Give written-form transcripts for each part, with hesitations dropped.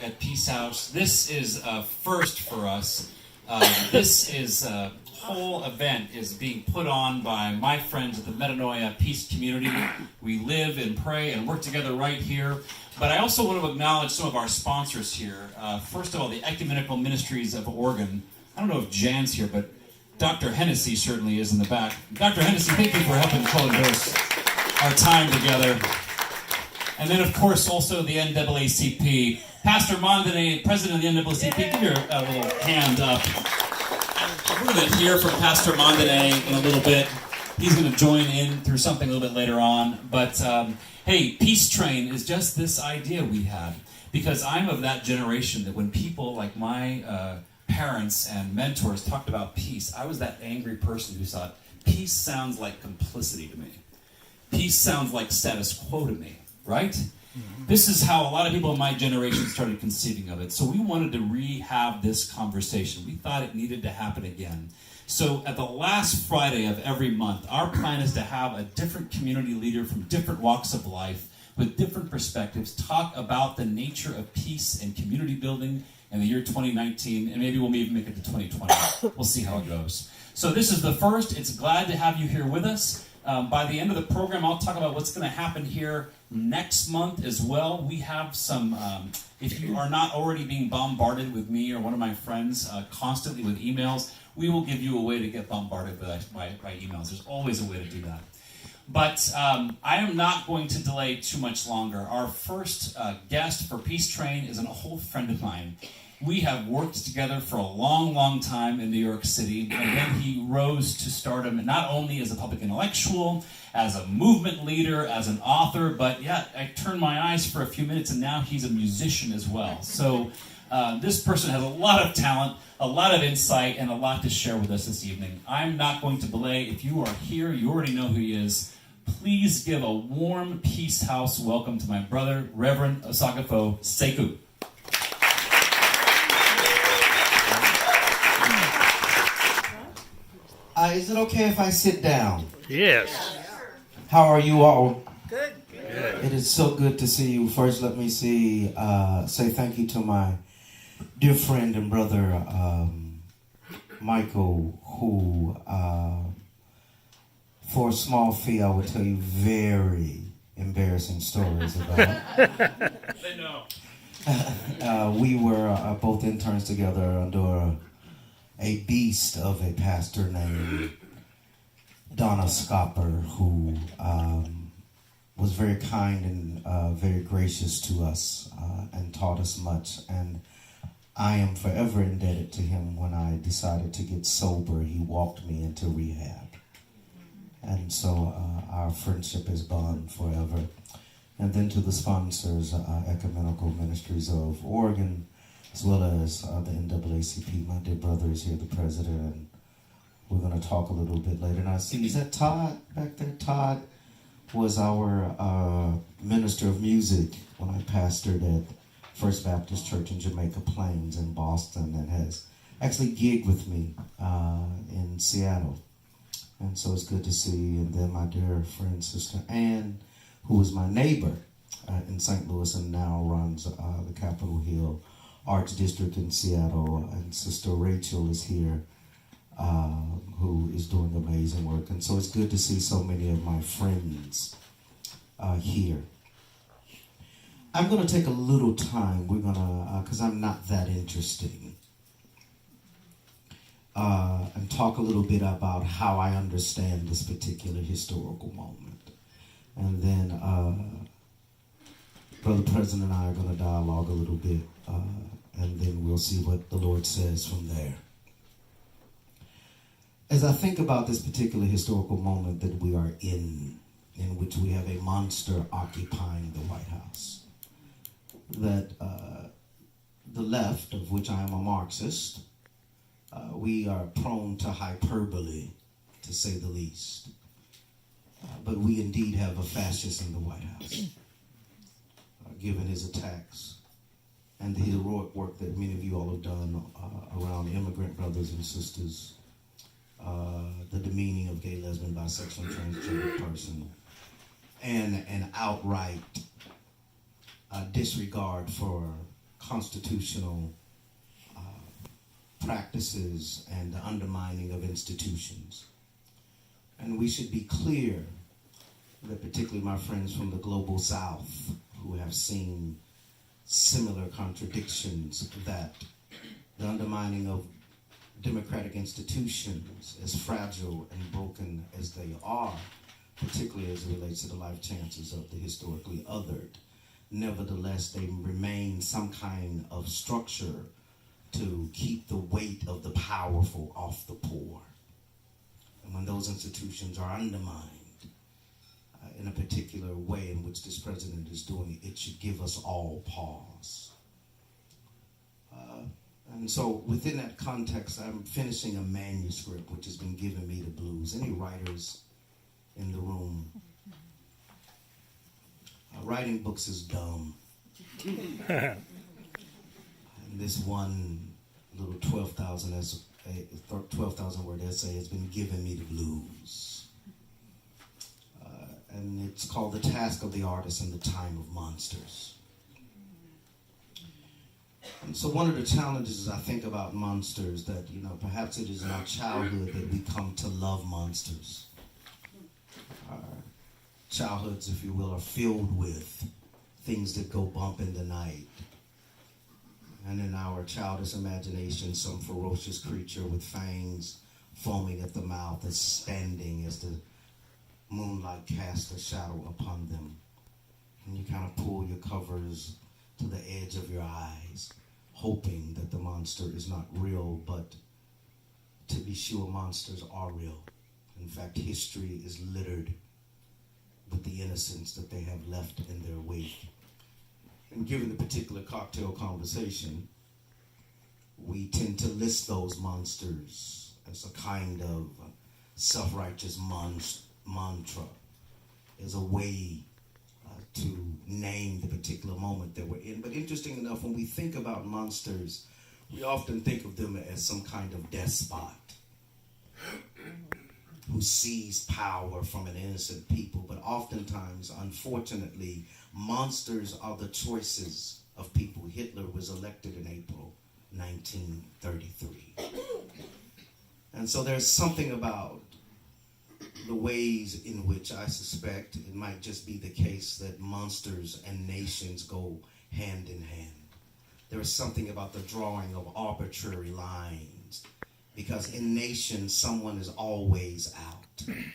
at Peace House. This is a first for us. This whole event is being put on by my friends at the Metanoia Peace Community. We live and pray and work together right here. But I also want to acknowledge some of our sponsors here. First of all, the Ecumenical Ministries of Oregon. I don't know if Jan's here, but Dr. Hennessy certainly is in the back. Dr. Hennessy, thank you for helping co-endorse our time together. And then, of course, also the NAACP. Pastor Mondane, president of the NAACP, give your little hand up. We're going to hear from Pastor Mondane in a little bit. He's going to join in through something a little bit later on. But, hey, Peace Train is just this idea we had. Because I'm of that generation that when people like my parents and mentors talked about peace, I was that angry person who thought, peace sounds like complicity to me. Peace sounds like status quo to me, right? Mm-hmm. This is how a lot of people in my generation started conceiving of it. So we wanted to rehab this conversation. We thought it needed to happen again. So at the last Friday of every month, our plan is to have a different community leader from different walks of life with different perspectives talk about the nature of peace and community building in the year 2019, and maybe we'll even make it to 2020. We'll see how it goes. So this is the first. It's glad to have you here with us. By the end of the program, I'll talk about what's going to happen here next month as well. We have some, if you are not already being bombarded with me or one of my friends constantly with emails, we will give you a way to get bombarded by emails. There's always a way to do that. But I am not going to delay too much longer. Our first guest for Peace Train is an old friend of mine. We have worked together for a long, long time in New York City, and then he rose to stardom not only as a public intellectual, as a movement leader, as an author, but yeah, I turned my eyes for a few minutes, and now he's a musician as well. So this person has a lot of talent, a lot of insight, and a lot to share with us this evening. I'm not going to belay. If you are here, you already know who he is. Please give a warm Peace House welcome to my brother, Reverend Osagyefo Sekou. Is it okay if I sit down? Yes. How are you all? Good. It is so good to see you. First, let me say thank you to my dear friend and brother, Michael, who, for a small fee, I would tell you very embarrassing stories about. They know. We were both interns together under a beast of a pastor named Donna Scopper, who was very kind and very gracious to us and taught us much. And I am forever indebted to him. When I decided to get sober, he walked me into rehab. And so our friendship is bond forever. And then to the sponsors, Ecumenical Ministries of Oregon, as well as the NAACP. My dear brother is here, the president, and we're going to talk a little bit later. And I see, is that Todd back there? Todd was our minister of music when I pastored at First Baptist Church in Jamaica Plains in Boston, and has actually gigged with me in Seattle. And so it's good to see. And then my dear friend, Sister Ann, who was my neighbor in St. Louis and now runs the Capitol Hill Arts District in Seattle, and Sister Rachel is here, who is doing amazing work. And so it's good to see so many of my friends here. I'm going to take a little time. We're going to, because I'm not that interesting, and talk a little bit about how I understand this particular historical moment. And then Brother President and I are going to dialogue a little bit, and then we'll see what the Lord says from there. As I think about this particular historical moment that we are in which we have a monster occupying the White House, that the left, of which I am a Marxist, we are prone to hyperbole, to say the least. But we indeed have a fascist in the White House, given his attacks and the heroic work that many of you all have done around immigrant brothers and sisters, the demeaning of gay, lesbian, bisexual, and transgender person, and an outright disregard for unconstitutional practices and the undermining of institutions. And we should be clear that particularly my friends from the global south who have seen similar contradictions, that the undermining of democratic institutions, as fragile and broken as they are, particularly as it relates to the life chances of the historically othered, nevertheless they remain some kind of structure to keep the weight of the powerful off the poor. And when those institutions are undermined in a particular way in which this president is doing, it should give us all pause. And so within that context, I'm finishing a manuscript which has been giving me the blues. Any writers in the room? Writing books is dumb. And this one little 12,000 word essay has been giving me the blues. And it's called The Task of the Artist in the Time of Monsters. And so one of the challenges as I think about monsters, that, you know, perhaps it is in our childhood that we come to love monsters. Our childhoods, if you will, are filled with things that go bump in the night. And in our childish imagination, some ferocious creature with fangs foaming at the mouth is standing as the moonlight casts a shadow upon them. And you kind of pull your covers to the edge of your eyes, hoping that the monster is not real, but to be sure, monsters are real. In fact, history is littered with the innocence that they have left in their wake. And given the particular cocktail conversation, we tend to list those monsters as a kind of self-righteous mantra, as a way to name the particular moment that we're in. But interesting enough, when we think about monsters, we often think of them as some kind of despot who seized power from an innocent people. But oftentimes, unfortunately, monsters are the choices of people. Hitler was elected in April 1933. And so there's something about the ways in which I suspect it might just be the case that monsters and nations go hand in hand. There is something about the drawing of arbitrary lines, because in nations, someone is always out. And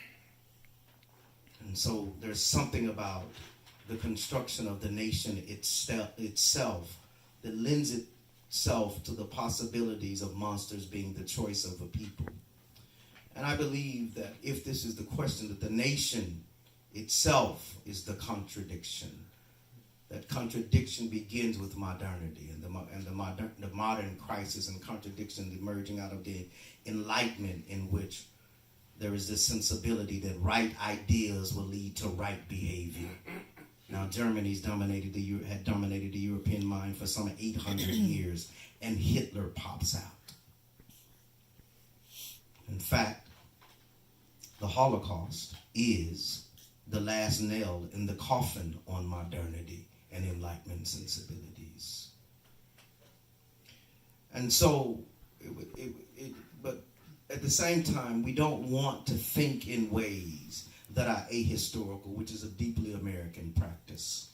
so there's something about the construction of the nation itself that lends itself to the possibilities of monsters being the choice of a people. And I believe that if this is the question, that the nation itself is the contradiction. That contradiction begins with modernity, and the modern crisis and contradiction emerging out of the Enlightenment, in which there is this sensibility that right ideas will lead to right behavior. Now, Germany's had dominated the European mind for some 800 years, and Hitler pops out. In fact, the Holocaust is the last nail in the coffin on modernity and Enlightenment sensibilities. And so, but at the same time, we don't want to think in ways that are ahistorical, which is a deeply American practice.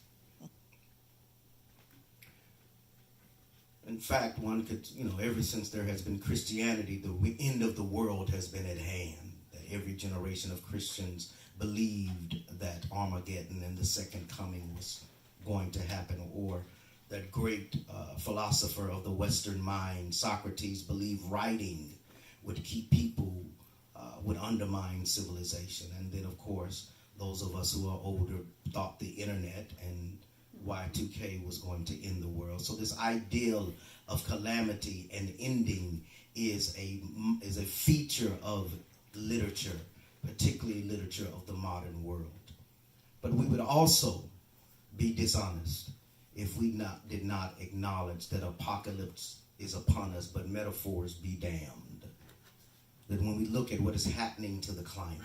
In fact, one could, ever since there has been Christianity, the end of the world has been at hand. Every generation of Christians believed that Armageddon and the second coming was going to happen, or that great philosopher of the Western mind, Socrates, believed writing would keep people, would undermine civilization. And then, of course, those of us who are older thought the internet and Y2K was going to end the world. So this ideal of calamity and ending is a feature of literature, particularly literature of the modern world. But we would also be dishonest if we did not acknowledge that apocalypse is upon us, but metaphors be damned. That when we look at what is happening to the climate,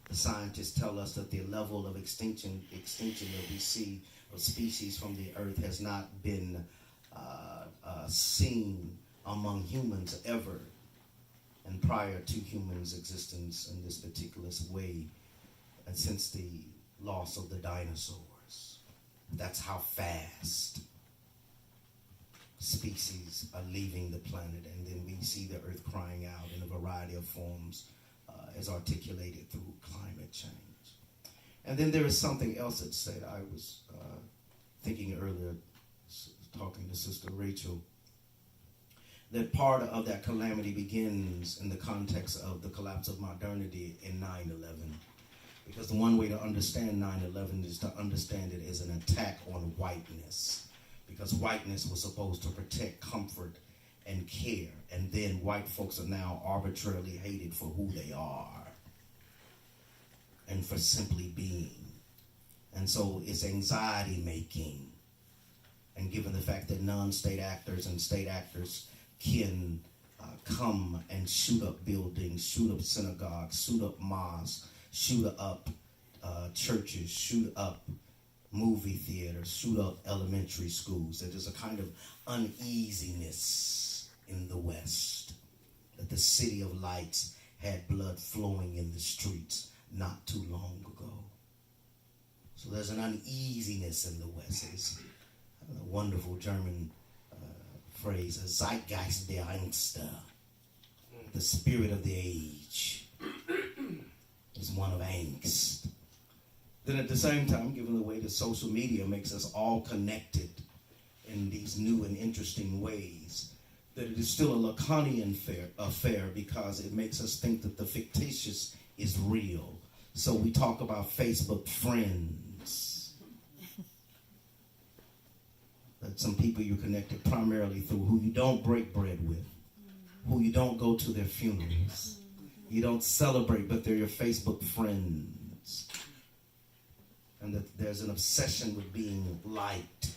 the scientists tell us that the level of extinction that we see of species from the earth has not been seen among humans ever and prior to humans' existence in this particular way, and since the loss of the dinosaurs. That's how fast species are leaving the planet, and then we see the earth crying out in a variety of forms as articulated through climate change. And then there is something else that said, I was thinking earlier, talking to Sister Rachel, that part of that calamity begins in the context of the collapse of modernity in 9/11. Because the one way to understand 9/11 is to understand it as an attack on whiteness. Because whiteness was supposed to protect, comfort, and care. And then white folks are now arbitrarily hated for who they are and for simply being. And so it's anxiety making. And given the fact that non-state actors and state actors can come and shoot up buildings, shoot up synagogues, shoot up mosques, shoot up churches, shoot up movie theaters, shoot up elementary schools. That there's a kind of uneasiness in the West, that the city of lights had blood flowing in the streets not too long ago. So there's an uneasiness in the West. It's a wonderful German phrase, a Zeitgeist der Angst, the spirit of the age is one of angst. Then at the same time, given the way that social media makes us all connected in these new and interesting ways, that it is still a Lacanian affair because it makes us think that the fictitious is real. So we talk about Facebook friends. That some people you're connected primarily through who you don't break bread with, who you don't go to their funerals, you don't celebrate, but they're your Facebook friends. And that there's an obsession with being liked,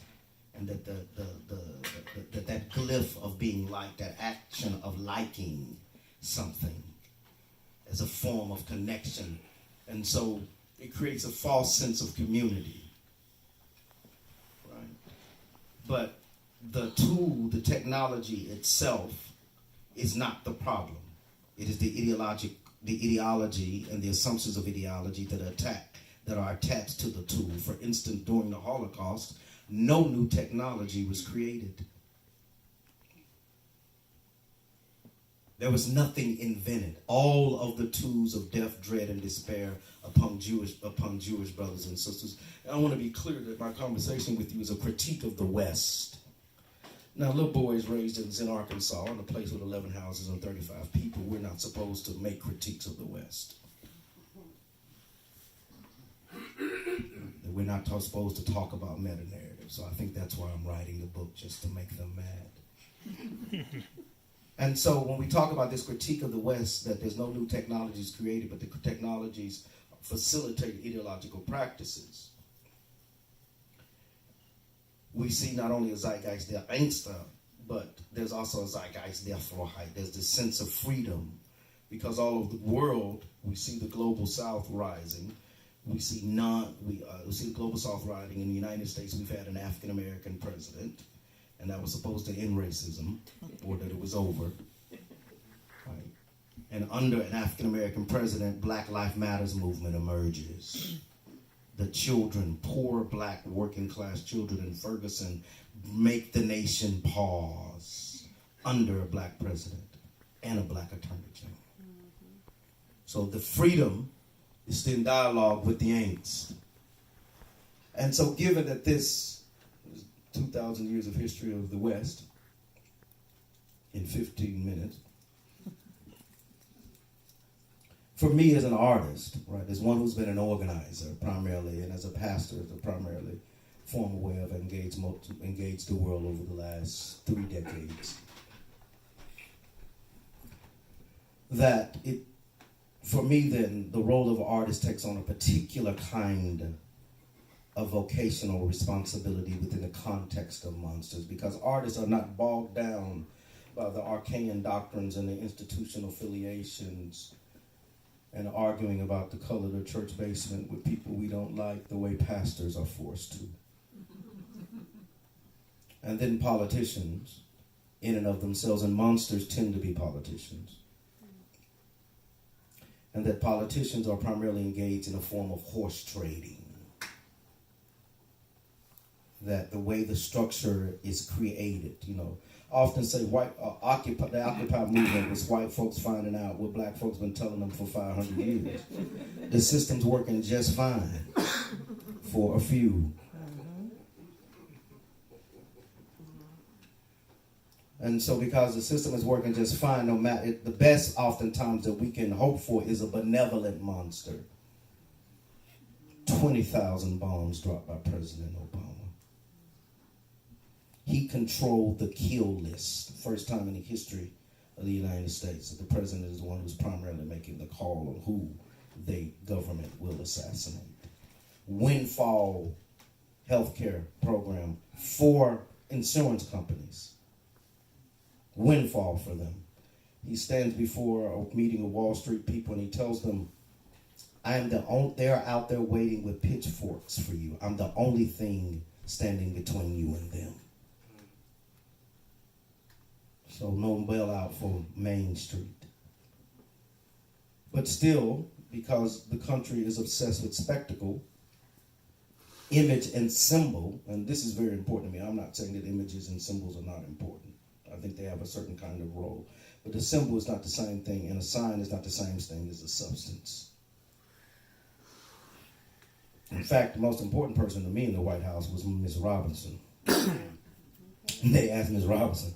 and that that glyph of being liked, that action of liking something, as a form of connection. And so it creates a false sense of community. Right? But the tool, the technology itself is not the problem. It is the ideology and the assumptions of ideology that are attached to the tool. For instance, during the Holocaust, no new technology was created. There was nothing invented. All of the tools of death, dread, and despair upon Jewish brothers and sisters. And I want to be clear that my conversation with you is a critique of the West. Now, little boys raised in Arkansas, in a place with 11 houses and 35 people, we're not supposed to make critiques of the West. We're not supposed to talk about meta-narrative. So I think that's why I'm writing the book, just to make them mad. And so when we talk about this critique of the West, that there's no new technologies created, but the technologies facilitate ideological practices, we see not only a Zeitgeist der Angst, but there's also a Zeitgeist der Freiheit. There's this sense of freedom, because all over the world, we see the global South rising. We see the global South rising. In the United States, we've had an African-American president, and that was supposed to end racism, or that it was over. Right? And under an African-American president, Black Lives Matters movement emerges. The children, poor black working class children in Ferguson, make the nation pause under a black president and a black attorney general. So the freedom is still in dialogue with the angst. And so given that this is 2,000 years of history of the West in 15 minutes, for me as an artist, right, as one who's been an organizer primarily, and as a pastor, as a primarily formal way of engaged the world over the last 3 decades, that it, for me then, the role of an artist takes on a particular kind of vocational responsibility within the context of monsters, because artists are not bogged down by the arcane doctrines and the institutional affiliations and arguing about the color of the church basement with people we don't like the way pastors are forced to. And then politicians in and of themselves, and monsters tend to be politicians. And that politicians are primarily engaged in a form of horse trading. That the way the structure is created, I often say the Occupy movement was white folks finding out what black folks been telling them for 500 years. The system's working just fine for a few. And so because the system is working just fine, no matter, the best oftentimes that we can hope for is a benevolent monster. 20,000 bombs dropped by President Obama. He controlled the kill list. First time in the history of the United States that the president is the one who's primarily making the call on who the government will assassinate. Windfall healthcare program for insurance companies. Windfall for them. He stands before a meeting of Wall Street people and he tells them, they're out there waiting with pitchforks for you. I'm the only thing standing between you and them. So no bailout for Main Street. But still, because the country is obsessed with spectacle, image and symbol, and this is very important to me. I'm not saying that images and symbols are not important. I think they have a certain kind of role. But the symbol is not the same thing, and a sign is not the same thing as a substance. In fact, the most important person to me in the White House was Ms. Robinson. They asked Ms. Robinson,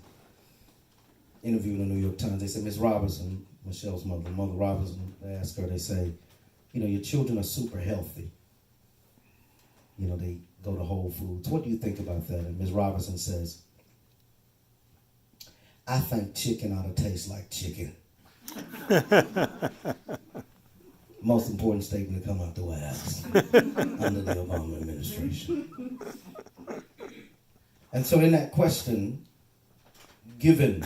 interviewed in the New York Times, they said, Ms. Robinson, Michelle's mother, Mother Robinson, they asked her, they say, your children are super healthy. They go to Whole Foods. What do you think about that? And Ms. Robinson says, I think chicken ought to taste like chicken. Most important statement to come out the White House under the Obama administration. And so in that question, given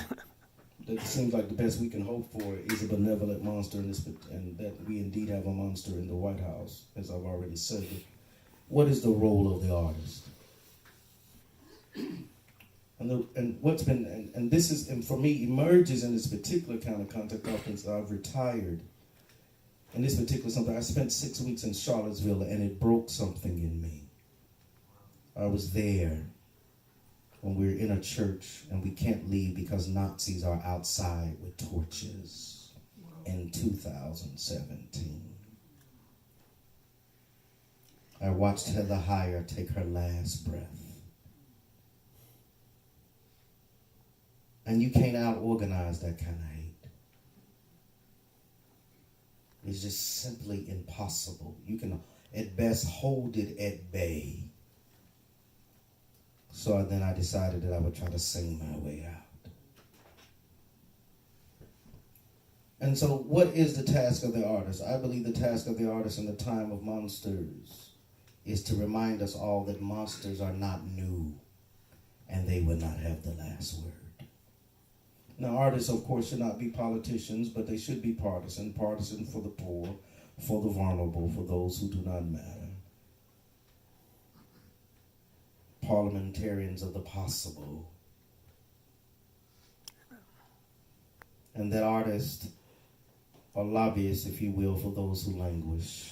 that it seems like the best we can hope for is a benevolent monster in this, and that we indeed have a monster in the White House, as I've already said, what is the role of the artist? And this is, and for me, emerges in this particular kind of context often since I've retired. In this particular something, I spent 6 weeks in Charlottesville and it broke something in me. I was there when we're in a church and we can't leave because Nazis are outside with torches in 2017. I watched Heather Heyer take her last breath. And you can't out-organize that kind of hate. It's just simply impossible. You can, at best, hold it at bay. So then I decided that I would try to sing my way out. And so what is the task of the artist? I believe the task of the artist in the time of monsters is to remind us all that monsters are not new and they will not have the last word. Now, artists, of course, should not be politicians, but they should be partisan for the poor, for the vulnerable, for those who do not matter. Parliamentarians of the possible. And that artists are lobbyists, if you will, for those who languish.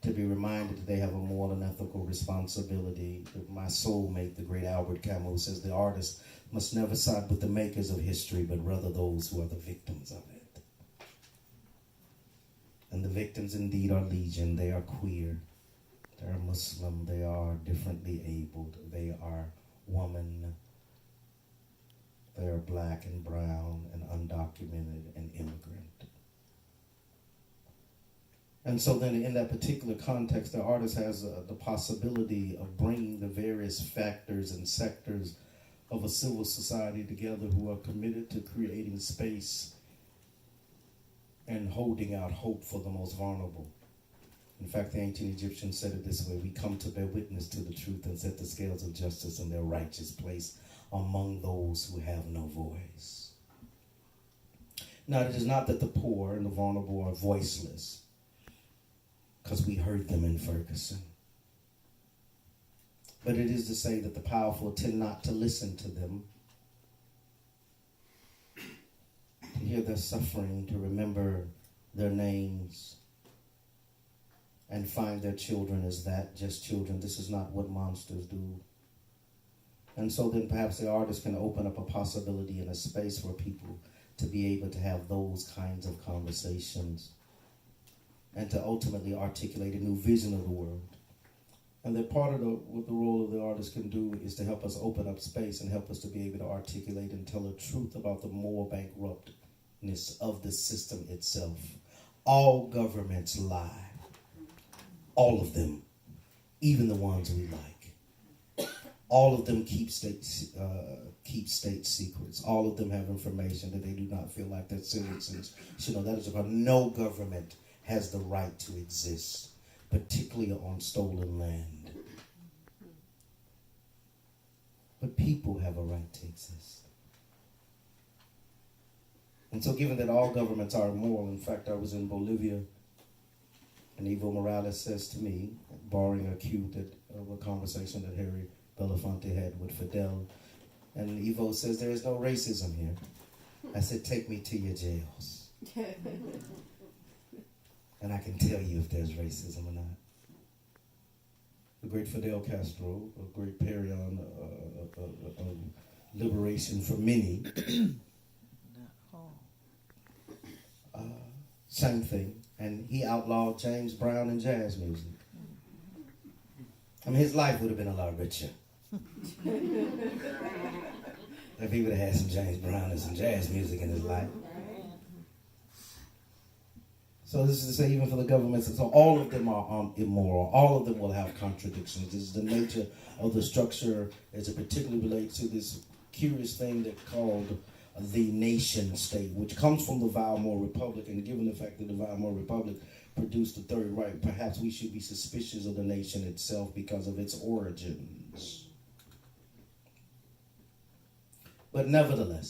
To be reminded that they have a moral and ethical responsibility. My soulmate, the great Albert Camus, says the artist must never side with the makers of history, but rather those who are the victims of it. And the victims indeed are legion. They are queer. They are Muslim. They are differently abled. They are woman. They are black and brown and undocumented and immigrant. And so then in that particular context, the artist has the possibility of bringing the various factors and sectors of a civil society together who are committed to creating space and holding out hope for the most vulnerable. In fact, the ancient Egyptians said it this way: we come to bear witness to the truth and set the scales of justice in their righteous place among those who have no voice. Now, it is not that the poor and the vulnerable are voiceless, because we heard them in Ferguson. But it is to say that the powerful tend not to listen to them hear their suffering, to remember their names, and find their children as that, just children. This is not what monsters do. And so then perhaps the artist can open up a possibility and a space for people to be able to have those kinds of conversations and to ultimately articulate a new vision of the world. And that part of what the role of the artist can do is to help us open up space and help us to be able to articulate and tell the truth about the moral bankruptness of the system itself. All governments lie. All of them, even the ones we like. All of them keep state secrets. All of them have information that they do not feel like their citizens should know. That is about no government has the right to exist, particularly on stolen land. But people have a right to exist. And so given that all governments are immoral, in fact, I was in Bolivia, and Evo Morales says to me, borrowing a cue of a conversation that Harry Belafonte had with Fidel, and Evo says, there is no racism here. I said, take me to your jails. And I can tell you if there's racism or not. The great Fidel Castro, a great Parian of liberation for many, same thing. And he outlawed James Brown and jazz music. I mean, his life would have been a lot richer if he would have had some James Brown and some jazz music in his life. So this is to say, even for the governments, so all of them are immoral. All of them will have contradictions. This is the nature of the structure as it particularly relates to this curious thing that called the nation state, which comes from the Weimar Republic. And given the fact that the Weimar Republic produced the Third Reich, perhaps we should be suspicious of the nation itself because of its origins. But nevertheless,